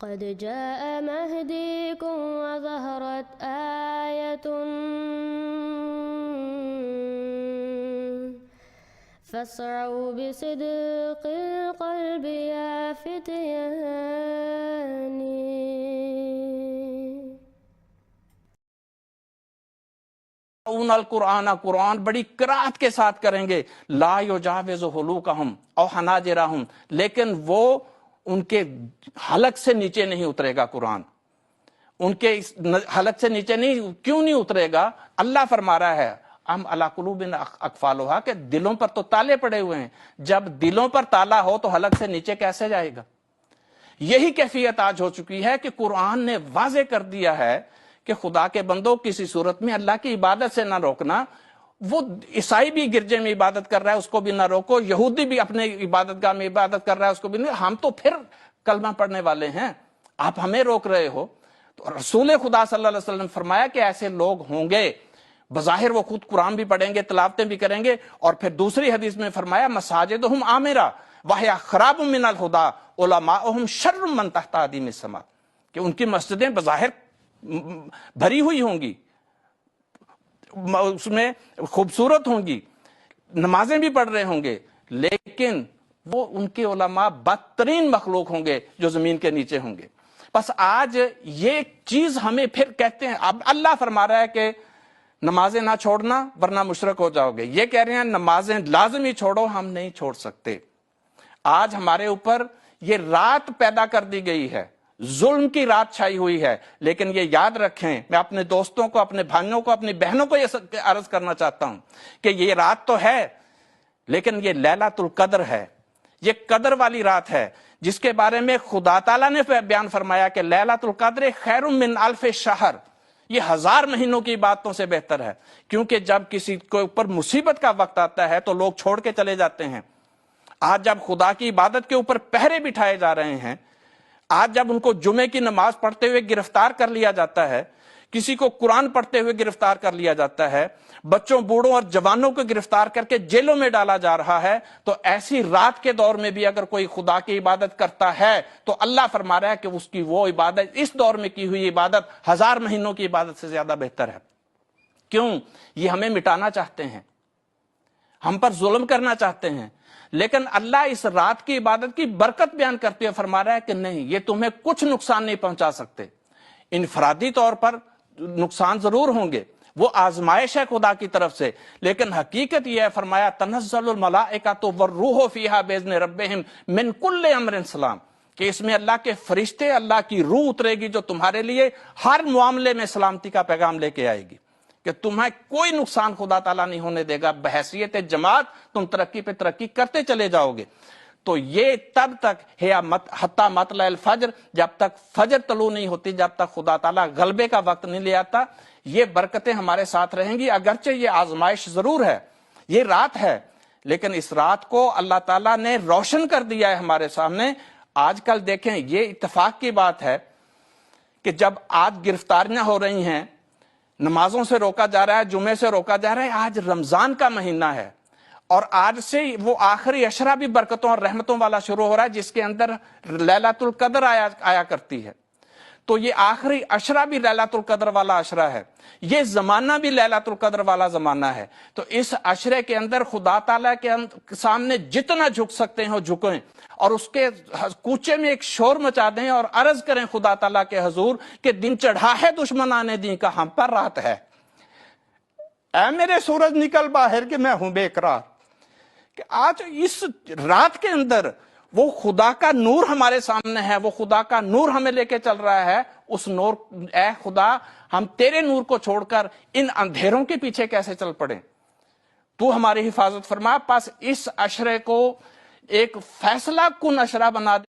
قد جاء مهديكم وظهرت آية فاسعوا بصدق القلب يا فتياني. القرآن قرآن بڑی قرات کے ساتھ کریں گے. لا یجاوز حلوقہم او حناجرہم، لیکن وہ ان کے حلق سے نیچے نہیں اترے گا. قرآن ان کے حلق سے نیچے نہیں، کیوں نہیں اترے گا؟ اللہ فرما رہا ہے ام علی قلوب اقفالھا، کہ دلوں پر تو تالے پڑے ہوئے ہیں. جب دلوں پر تالا ہو تو حلق سے نیچے کیسے جائے گا؟ یہی کیفیت آج ہو چکی ہے کہ قرآن نے واضح کر دیا ہے کہ خدا کے بندوں کسی صورت میں اللہ کی عبادت سے نہ روکنا. وہ عیسائی بھی گرجے میں عبادت کر رہا ہے، اس کو بھی نہ روکو. یہودی بھی اپنے عبادت گاہ میں عبادت کر رہا ہے، اس کو بھی نہیں. ہم تو پھر کلمہ پڑھنے والے ہیں، آپ ہمیں روک رہے ہو. تو رسول خدا صلی اللہ علیہ وسلم نے فرمایا کہ ایسے لوگ ہوں گے، بظاہر وہ خود قرآن بھی پڑھیں گے، تلاوتیں بھی کریں گے، اور پھر دوسری حدیث میں فرمایا مساجدہم عامرہ وہی خراب من الہدی علماؤہم شر من تحت ادیم السماء، کہ ان کی مسجدیں بظاہر بھری ہوئی ہوں گی، اس میں خوبصورت ہوں گی، نمازیں بھی پڑھ رہے ہوں گے، لیکن وہ ان کے علماء بدترین مخلوق ہوں گے جو زمین کے نیچے ہوں گے. بس آج یہ چیز ہمیں پھر کہتے ہیں، اب اللہ فرما رہا ہے کہ نمازیں نہ چھوڑنا ورنہ مشرک ہو جاؤ گے. یہ کہہ رہے ہیں نمازیں لازمی چھوڑو، ہم نہیں چھوڑ سکتے. آج ہمارے اوپر یہ رات پیدا کر دی گئی ہے، ظلم کی رات چھائی ہوئی ہے. لیکن یہ یاد رکھیں، میں اپنے دوستوں کو، اپنے بھائیوں کو، اپنی بہنوں کو یہ عرض کرنا چاہتا ہوں کہ یہ رات تو ہے، لیکن یہ لیلۃ القدر ہے، یہ قدر والی رات ہے، جس کے بارے میں خدا تعالیٰ نے بیان فرمایا کہ لیلۃ القدر خیر من الف شہر، یہ 1000 مہینوں کی باتوں سے بہتر ہے. کیونکہ جب کسی کے اوپر مصیبت کا وقت آتا ہے تو لوگ چھوڑ کے چلے جاتے ہیں. آج جب خدا کی عبادت کے اوپر پہرے بٹھائے جا رہے ہیں، آج جب ان کو جمعے کی نماز پڑھتے ہوئے گرفتار کر لیا جاتا ہے، کسی کو قرآن پڑھتے ہوئے گرفتار کر لیا جاتا ہے، بچوں، بوڑھوں اور جوانوں کو گرفتار کر کے جیلوں میں ڈالا جا رہا ہے، تو ایسی رات کے دور میں بھی اگر کوئی خدا کی عبادت کرتا ہے تو اللہ فرما رہا ہے کہ اس کی وہ عبادت، اس دور میں کی ہوئی عبادت 1000 مہینوں کی عبادت سے زیادہ بہتر ہے. کیوں؟ یہ ہمیں مٹانا چاہتے ہیں، ہم پر ظلم کرنا چاہتے ہیں. لیکن اللہ اس رات کی عبادت کی برکت بیان کرتے ہوئے فرما رہا ہے کہ نہیں، یہ تمہیں کچھ نقصان نہیں پہنچا سکتے. انفرادی طور پر نقصان ضرور ہوں گے، وہ آزمائش ہے خدا کی طرف سے، لیکن حقیقت یہ ہے، فرمایا تنزل الملائکۃ والروح فیہا باذن ربہم من کل امر سلام، کہ اس میں اللہ کے فرشتے، اللہ کی روح اترے گی جو تمہارے لیے ہر معاملے میں سلامتی کا پیغام لے کے آئے گی، کہ تمہیں کوئی نقصان خدا تعالیٰ نہیں ہونے دے گا. بحیثیت جماعت تم ترقی پہ ترقی کرتے چلے جاؤ گے. تو یہ تب تک ہے حتی مطلع الفجر، جب تک فجر طلوع نہیں ہوتی، جب تک خدا تعالیٰ غلبے کا وقت نہیں لے آتا، یہ برکتیں ہمارے ساتھ رہیں گی. اگرچہ یہ آزمائش ضرور ہے، یہ رات ہے، لیکن اس رات کو اللہ تعالیٰ نے روشن کر دیا ہے ہمارے سامنے. آج کل دیکھیں، یہ اتفاق کی بات ہے کہ جب آج گرفتاریاں ہو رہی ہیں، نمازوں سے روکا جا رہا ہے، جمعے سے روکا جا رہا ہے، آج رمضان کا مہینہ ہے، اور آج سے وہ آخری عشرہ بھی برکتوں اور رحمتوں والا شروع ہو رہا ہے، جس کے اندر لیلۃ القدر آیا کرتی ہے. تو یہ آخری عشرہ بھی لیلۃ القدر والا عشرہ ہے، یہ زمانہ بھی لیلۃ القدر والا زمانہ ہے. تو اس عشرے کے اندر خدا تعالیٰ کے سامنے جتنا جھک سکتے ہیں وہ جھکیں، اور اس کے کوچے میں ایک شور مچا دیں اور عرض کریں خدا تعالیٰ کے حضور کہ دن چڑھا ہے دشمنان دین کا، ہم پر رات ہے. اے میرے سورج نکل باہر کہ میں ہوں بے قرار. کہ آج اس رات کے اندر وہ خدا کا نور ہمارے سامنے ہے، وہ خدا کا نور ہمیں لے کے چل رہا ہے. اس نور، اے خدا، ہم تیرے نور کو چھوڑ کر ان اندھیروں کے پیچھے کیسے چل پڑیں؟ تو ہماری حفاظت فرما. پس اس عشرے کو ایک فیصلہ کن عشرہ بنا دے.